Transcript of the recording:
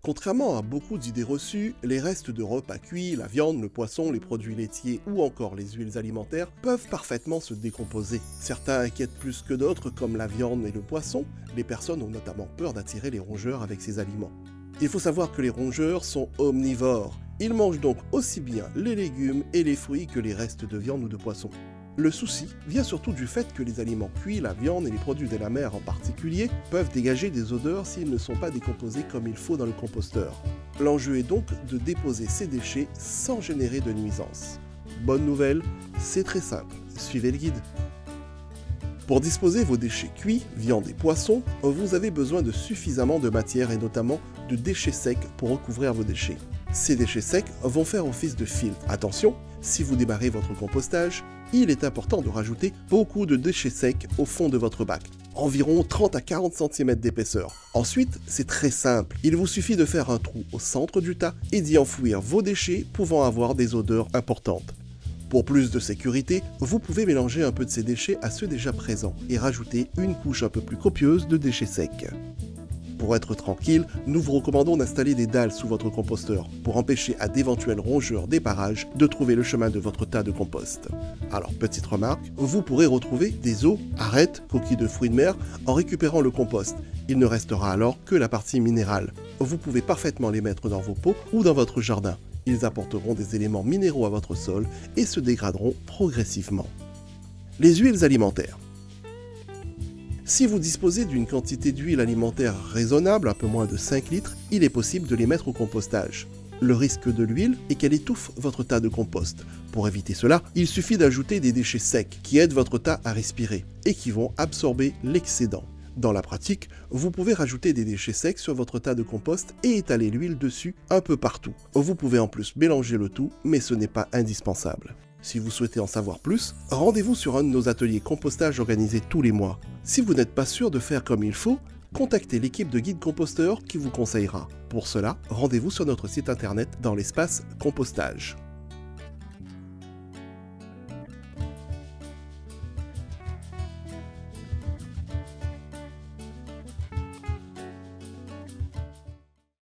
Contrairement à beaucoup d'idées reçues, les restes de repas cuits, la viande, le poisson, les produits laitiers ou encore les huiles alimentaires peuvent parfaitement se décomposer. Certains inquiètent plus que d'autres, comme la viande et le poisson. Les personnes ont notamment peur d'attirer les rongeurs avec ces aliments. Il faut savoir que les rongeurs sont omnivores. Ils mangent donc aussi bien les légumes et les fruits que les restes de viande ou de poisson. Le souci vient surtout du fait que les aliments cuits, la viande et les produits de la mer en particulier, peuvent dégager des odeurs s'ils ne sont pas décomposés comme il faut dans le composteur. L'enjeu est donc de déposer ces déchets sans générer de nuisances. Bonne nouvelle, c'est très simple, suivez le guide. Pour disposer vos déchets cuits, viande et poissons, vous avez besoin de suffisamment de matière et notamment de déchets secs pour recouvrir vos déchets. Ces déchets secs vont faire office de filtre. Attention, si vous démarrez votre compostage, il est important de rajouter beaucoup de déchets secs au fond de votre bac, environ 30 à 40 cm d'épaisseur. Ensuite, c'est très simple, il vous suffit de faire un trou au centre du tas et d'y enfouir vos déchets pouvant avoir des odeurs importantes. Pour plus de sécurité, vous pouvez mélanger un peu de ces déchets à ceux déjà présents et rajouter une couche un peu plus copieuse de déchets secs. Pour être tranquille, nous vous recommandons d'installer des dalles sous votre composteur pour empêcher à d'éventuels rongeurs des parages de trouver le chemin de votre tas de compost. Alors, petite remarque, vous pourrez retrouver des os, arêtes, coquilles de fruits de mer en récupérant le compost. Il ne restera alors que la partie minérale. Vous pouvez parfaitement les mettre dans vos pots ou dans votre jardin. Ils apporteront des éléments minéraux à votre sol et se dégraderont progressivement. Les huiles alimentaires. Si vous disposez d'une quantité d'huile alimentaire raisonnable, un peu moins de 5 litres, il est possible de les mettre au compostage. Le risque de l'huile est qu'elle étouffe votre tas de compost. Pour éviter cela, il suffit d'ajouter des déchets secs qui aident votre tas à respirer et qui vont absorber l'excédent. Dans la pratique, vous pouvez rajouter des déchets secs sur votre tas de compost et étaler l'huile dessus un peu partout. Vous pouvez en plus mélanger le tout, mais ce n'est pas indispensable. Si vous souhaitez en savoir plus, rendez-vous sur un de nos ateliers compostage organisés tous les mois. Si vous n'êtes pas sûr de faire comme il faut, contactez l'équipe de guide composteur qui vous conseillera. Pour cela, rendez-vous sur notre site internet dans l'espace compostage.